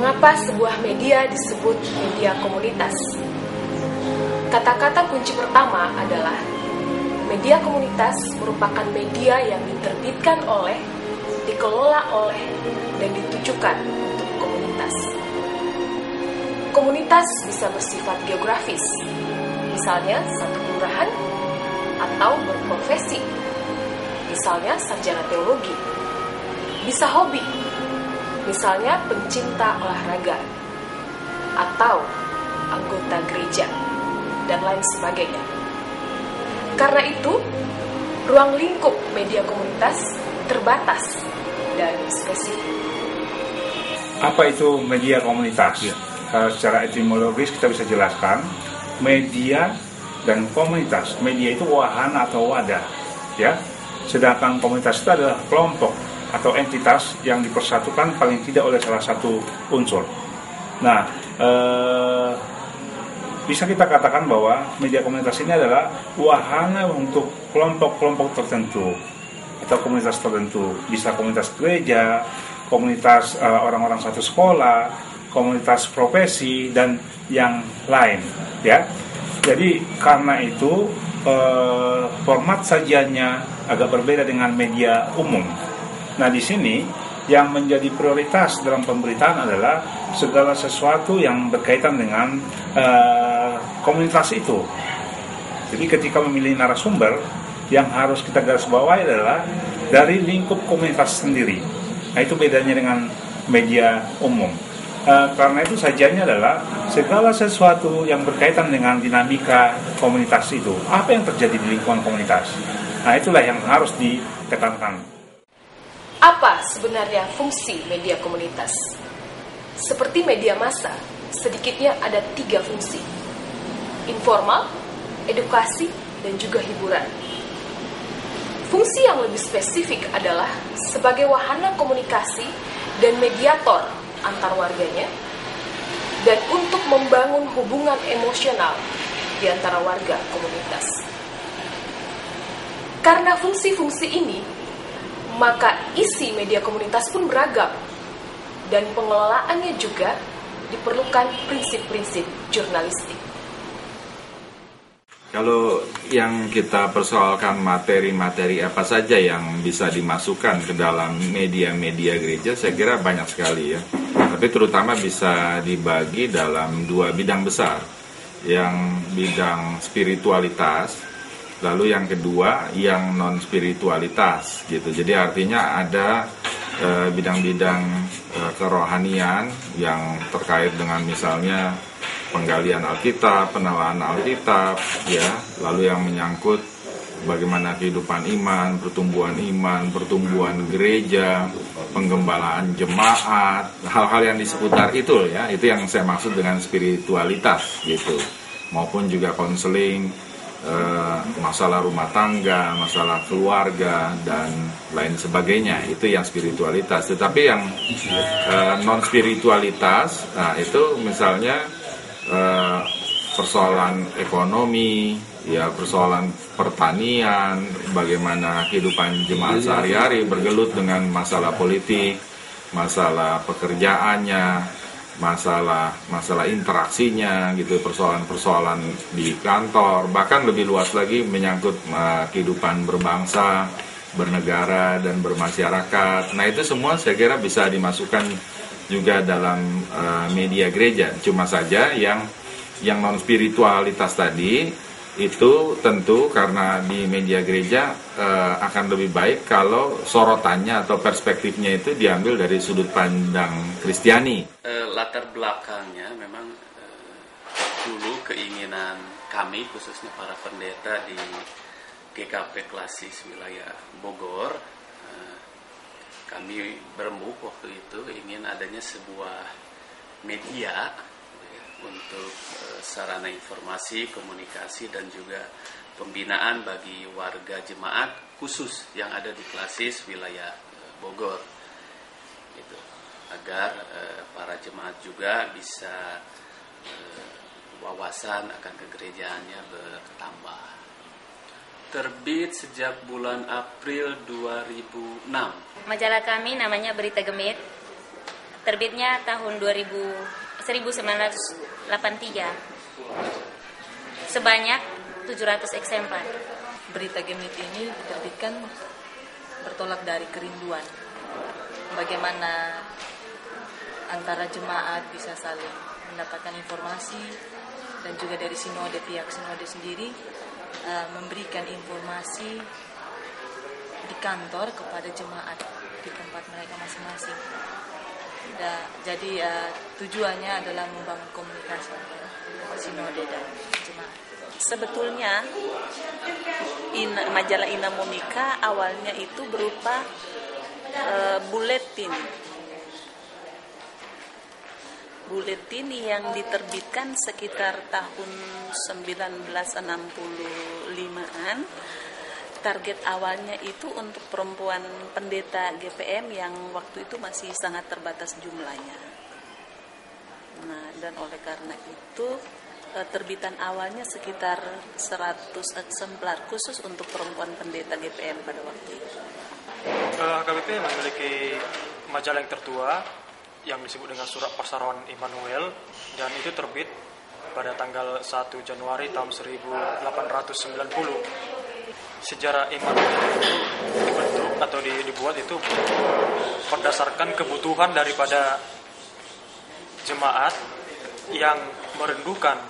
Mengapa sebuah media disebut media komunitas? Kata-kata kunci pertama adalah media komunitas merupakan media yang diterbitkan oleh, dikelola oleh, dan ditujukan untuk komunitas. Komunitas bisa bersifat geografis, misalnya satu kelurahan, atau berprofesi, misalnya sarjana teologi. Bisa hobi, misalnya pencinta olahraga, atau anggota gereja, dan lain sebagainya. Karena itu, ruang lingkup media komunitas terbatas dan spesifik. Apa itu media komunitas? Secara etimologis kita bisa jelaskan, media dan komunitas. Media itu wahana atau wadah, ya. Sedangkan komunitas itu adalah kelompok atau entitas yang dipersatukan paling tidak oleh salah satu unsur. Nah, bisa kita katakan bahwa media komunitas ini adalah wahana untuk kelompok-kelompok tertentu atau komunitas tertentu. Bisa komunitas gereja, komunitas orang-orang satu sekolah, komunitas profesi, dan yang lain, ya. Jadi karena itu format sajiannya agak berbeda dengan media umum. Nah, di sini yang menjadi prioritas dalam pemberitaan adalah segala sesuatu yang berkaitan dengan komunitas itu. Jadi ketika memilih narasumber, yang harus kita garis bawahi adalah dari lingkup komunitas sendiri. Nah, itu bedanya dengan media umum. Karena itu sajiannya adalah segala sesuatu yang berkaitan dengan dinamika komunitas itu. Apa yang terjadi di lingkungan komunitas? Nah, itulah yang harus ditekankan. Apa sebenarnya fungsi media komunitas? Seperti media massa, sedikitnya ada 3 fungsi: informal, edukasi, dan juga hiburan. Fungsi yang lebih spesifik adalah sebagai wahana komunikasi dan mediator antar warganya, dan untuk membangun hubungan emosional di antara warga komunitas. Karena fungsi-fungsi ini, maka isi media komunitas pun beragam, dan pengelolaannya juga diperlukan prinsip-prinsip jurnalistik. Kalau yang kita persoalkan materi-materi apa saja yang bisa dimasukkan ke dalam media-media gereja, saya kira banyak sekali ya. Tapi terutama bisa dibagi dalam 2 bidang besar. Yang bidang spiritualitas, lalu yang kedua yang non-spiritualitas gitu. Jadi artinya ada bidang-bidang kerohanian yang terkait dengan misalnya penggalian Alkitab, penelaahan Alkitab, ya, lalu yang menyangkut bagaimana kehidupan iman, pertumbuhan gereja, penggembalaan jemaat, hal-hal yang di seputar itu, ya, itu yang saya maksud dengan spiritualitas, gitu, maupun juga konseling, masalah rumah tangga, masalah keluarga, dan lain sebagainya, itu yang spiritualitas. Tetapi yang non spiritualitas, nah itu misalnya persoalan ekonomi, ya, persoalan pertanian, bagaimana kehidupan jemaat sehari-hari bergelut dengan masalah politik, masalah pekerjaannya, masalah interaksinya gitu, persoalan-persoalan di kantor, bahkan lebih luas lagi menyangkut kehidupan berbangsa, bernegara, dan bermasyarakat. Nah, itu semua saya kira bisa dimasukkan juga dalam media gereja. Cuma saja yang non spiritualitas tadi itu tentu karena di media gereja akan lebih baik kalau sorotannya atau perspektifnya itu diambil dari sudut pandang Kristiani. Latar belakangnya memang dulu keinginan kami, khususnya para pendeta di GKP Klasis wilayah Bogor, kami berembuk waktu itu ingin adanya sebuah media untuk sarana informasi, komunikasi, dan juga pembinaan bagi warga jemaat khusus yang ada di Klasis wilayah Bogor, gitu, agar para jemaat juga bisa wawasan akan kegerejaannya bertambah. Terbit sejak bulan April 2006. Majalah kami namanya Berita Gemit. Terbitnya tahun 1983. Sebanyak 700 eksemplar. Berita Gemit ini diterbitkan bertolak dari kerinduan. Bagaimana antara jemaat bisa saling mendapatkan informasi, dan juga dari pihak sinode sendiri memberikan informasi di kantor kepada jemaat di tempat mereka masing-masing. Jadi tujuannya adalah membangun komunikasi antara sinode dan jemaat. Sebetulnya majalah Inamomika awalnya itu berupa buletin yang diterbitkan sekitar tahun 1965-an. Target awalnya itu untuk perempuan pendeta GPM yang waktu itu masih sangat terbatas jumlahnya. Nah, dan oleh karena itu terbitan awalnya sekitar 100 eksemplar khusus untuk perempuan pendeta GPM pada waktu itu. KBP memiliki majalah yang tertua yang disebut dengan Surat Pasaron Immanuel, dan itu terbit pada tanggal 1 Januari tahun 1890. Sejarah Immanuel itu dibentuk atau dibuat itu berdasarkan kebutuhan daripada jemaat yang merindukan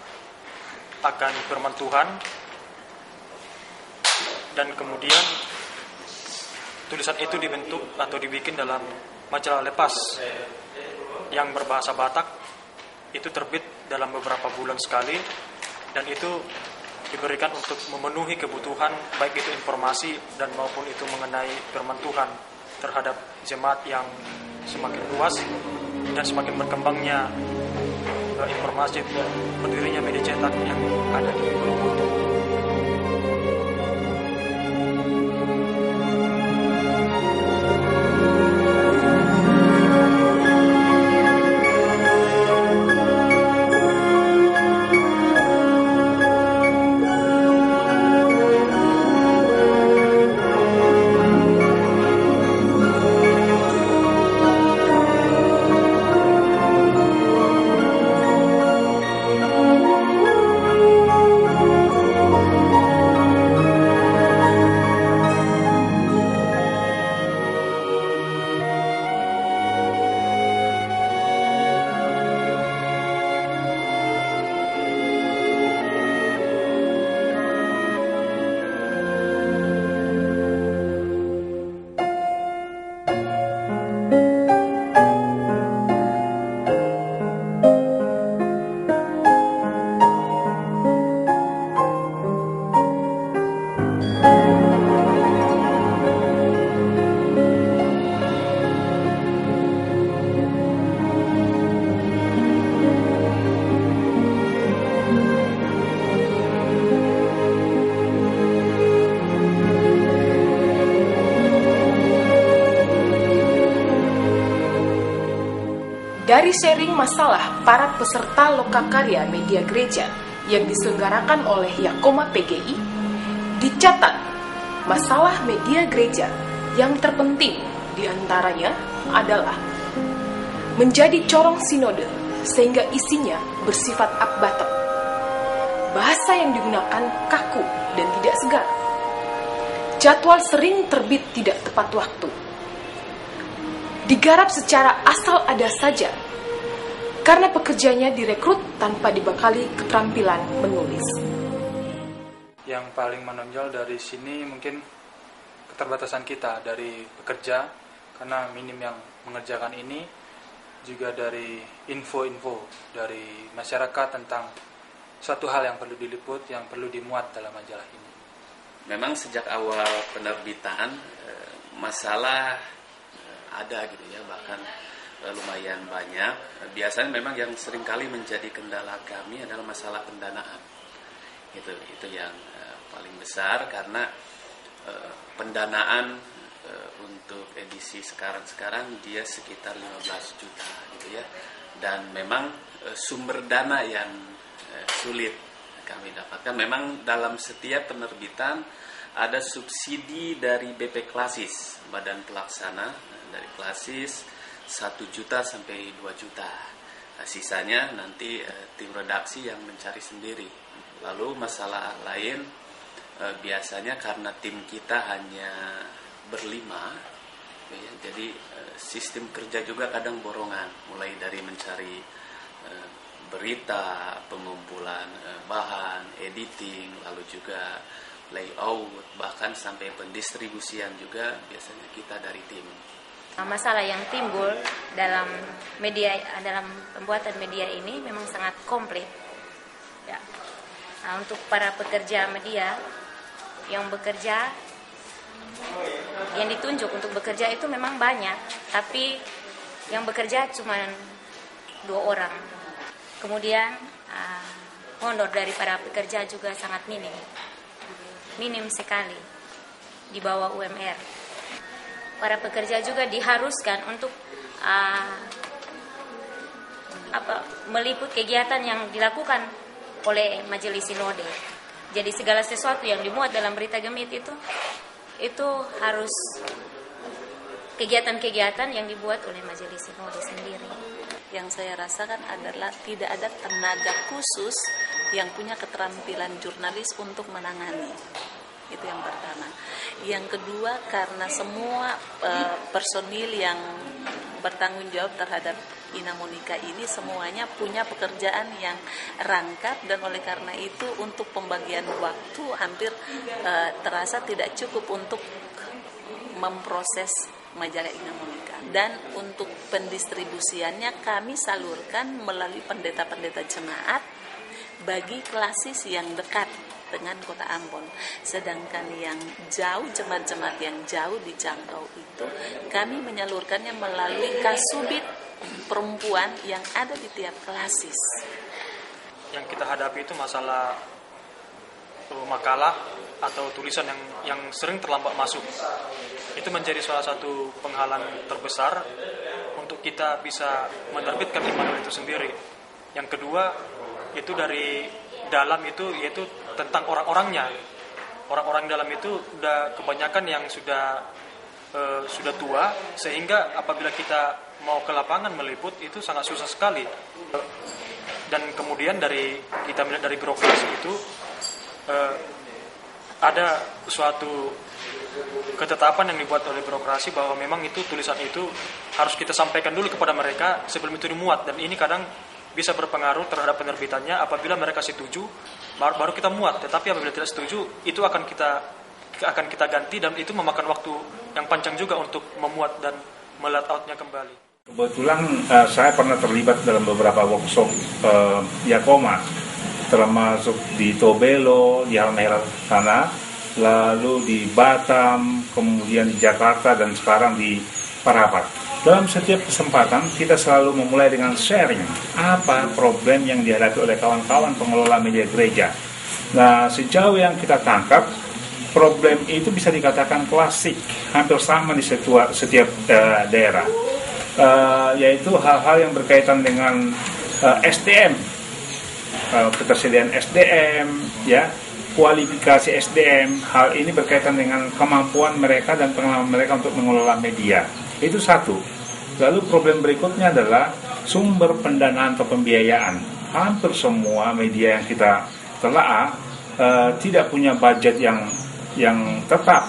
akan firman Tuhan, dan kemudian tulisan itu dibentuk atau dibikin dalam majalah lepas yang berbahasa Batak. Itu terbit dalam beberapa bulan sekali, dan itu diberikan untuk memenuhi kebutuhan baik itu informasi dan maupun itu mengenai firman Tuhan terhadap jemaat yang semakin luas dan semakin berkembangnya informasi berdirinya media cetak yang ada di Borobudur. Dari sharing masalah para peserta lokakarya media gereja yang diselenggarakan oleh Yakoma PGI, dicatat masalah media gereja yang terpenting diantaranya adalah menjadi corong sinode sehingga isinya bersifat up-bottom. Bahasa yang digunakan kaku dan tidak segar. Jadwal sering terbit tidak tepat waktu. Digarap secara asal ada saja, karena pekerjanya direkrut tanpa dibekali keterampilan menulis. Yang paling menonjol dari sini mungkin keterbatasan kita dari pekerja, karena minim yang mengerjakan ini, juga dari info-info dari masyarakat tentang suatu hal yang perlu diliput, yang perlu dimuat dalam majalah ini. Memang sejak awal penerbitan masalah ada gitu ya, bahkan lumayan banyak. Biasanya memang yang seringkali menjadi kendala kami adalah masalah pendanaan. Itu yang paling besar, karena pendanaan untuk edisi sekarang dia sekitar 15 juta gitu ya. Dan memang sumber dana yang sulit kami dapatkan. Memang dalam setiap penerbitan ada subsidi dari BP Klasis, Badan Pelaksana dari Klasis, 1 juta sampai 2 juta. Sisanya nanti tim redaksi yang mencari sendiri. Lalu masalah lain, biasanya karena tim kita hanya berlima, ya, jadi sistem kerja juga kadang borongan, mulai dari mencari berita, pengumpulan bahan, editing, lalu juga layout, bahkan sampai pendistribusian juga biasanya kita dari tim. Masalah yang timbul dalam pembuatan media ini memang sangat komplit. Ya. Nah, untuk para pekerja media yang bekerja, yang ditunjuk untuk bekerja itu memang banyak, tapi yang bekerja cuma 2 orang. Kemudian honor dari para pekerja juga sangat minim sekali di bawah UMR. Para pekerja juga diharuskan untuk meliput kegiatan yang dilakukan oleh Majelis Sinode. Jadi segala sesuatu yang dimuat dalam berita Gemit itu harus kegiatan-kegiatan yang dibuat oleh Majelis Sinode sendiri. Yang saya rasakan adalah tidak ada tenaga khusus yang punya keterampilan jurnalis untuk menangani. Itu yang pertama. Yang kedua, karena semua personil yang bertanggung jawab terhadap Ina Monika ini semuanya punya pekerjaan yang rangkap, dan oleh karena itu untuk pembagian waktu hampir terasa tidak cukup untuk memproses majalah Ina Monika. Dan untuk pendistribusiannya kami salurkan melalui pendeta-pendeta jemaat bagi klasis yang dekat dengan kota Ambon. Sedangkan yang jauh, jemaat-jemaat yang jauh dijangkau itu kami menyalurkannya melalui kasubit perempuan yang ada di tiap klasis. Yang kita hadapi itu masalah makalah atau tulisan yang sering terlambat masuk. Itu menjadi salah satu penghalang terbesar untuk kita bisa menerbitkan Immanuel itu sendiri. Yang kedua, itu dari dalam itu yaitu tentang orang-orangnya. Orang-orang dalam itu udah kebanyakan yang sudah tua, sehingga apabila kita mau ke lapangan meliput itu sangat susah sekali. Dan kemudian kita melihat dari birokrasi itu ada suatu ketetapan yang dibuat oleh birokrasi bahwa memang itu tulisan itu harus kita sampaikan dulu kepada mereka sebelum itu dimuat, dan ini kadang bisa berpengaruh terhadap penerbitannya. Apabila mereka setuju baru kita muat, tetapi apabila tidak setuju itu akan kita ganti, dan itu memakan waktu yang panjang juga untuk memuat dan melayoutnya kembali. Kebetulan saya pernah terlibat dalam beberapa workshop Yakoma, termasuk di Tobelo, di Halmahera sana, lalu di Batam, kemudian di Jakarta, dan sekarang di Parapat. Dalam setiap kesempatan kita selalu memulai dengan sharing apa problem yang dihadapi oleh kawan-kawan pengelola media gereja. Nah, sejauh yang kita tangkap, problem itu bisa dikatakan klasik, hampir sama di setiap daerah, yaitu hal-hal yang berkaitan dengan SDM, ketersediaan SDM, ya, kualifikasi SDM. Hal ini berkaitan dengan kemampuan mereka dan pengalaman mereka untuk mengelola media. Itu satu. Lalu problem berikutnya adalah sumber pendanaan atau pembiayaan. Hampir semua media yang kita telaah tidak punya budget yang tetap,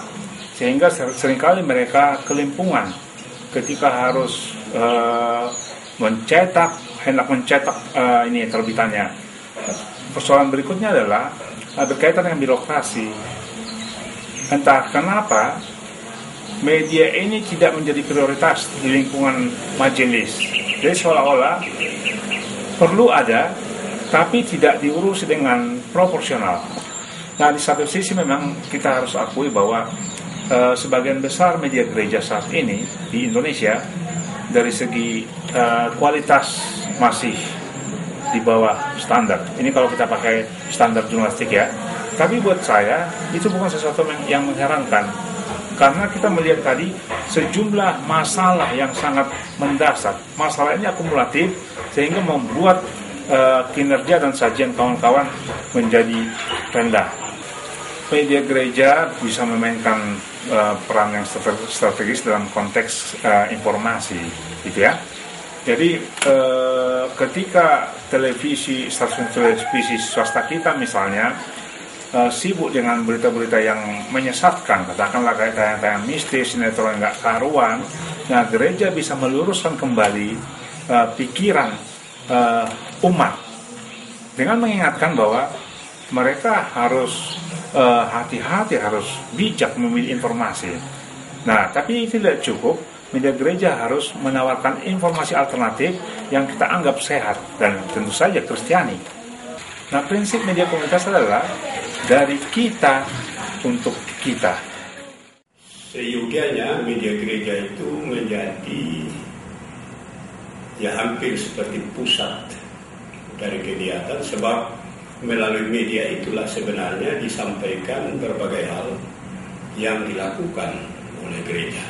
sehingga seringkali mereka kelimpungan ketika harus hendak mencetak ini terbitannya. Persoalan berikutnya adalah berkaitan dengan birokrasi. Entah kenapa media ini tidak menjadi prioritas di lingkungan majelis. Jadi seolah-olah perlu ada, tapi tidak diurus dengan proporsional. Nah, di satu sisi memang kita harus akui bahwa sebagian besar media gereja saat ini di Indonesia dari segi kualitas masih di bawah standar. Ini kalau kita pakai standar jurnalistik ya. Tapi buat saya itu bukan sesuatu yang mengherankan. Karena kita melihat tadi sejumlah masalah yang sangat mendasar. Masalah ini akumulatif sehingga membuat kinerja dan sajian kawan-kawan menjadi rendah. media gereja bisa memainkan peran yang strategis dalam konteks informasi, gitu ya. Jadi ketika stasiun televisi swasta kita misalnya sibuk dengan berita-berita yang menyesatkan, katakanlah kayak tayang-tayang mistis, sinetron nggak karuan, nah gereja bisa meluruskan kembali pikiran umat dengan mengingatkan bahwa mereka harus hati-hati, harus bijak memilih informasi. Nah, tapi tidak cukup, media gereja harus menawarkan informasi alternatif yang kita anggap sehat dan tentu saja Kristiani. Nah, prinsip media komunitas adalah dari kita untuk kita. Seyogianya media gereja itu menjadi ya hampir seperti pusat dari kegiatan, sebab melalui media itulah sebenarnya disampaikan berbagai hal yang dilakukan oleh gereja.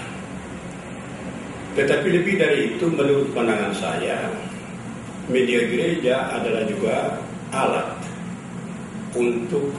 Tetapi lebih dari itu, menurut pandangan saya, media gereja adalah juga alat untuk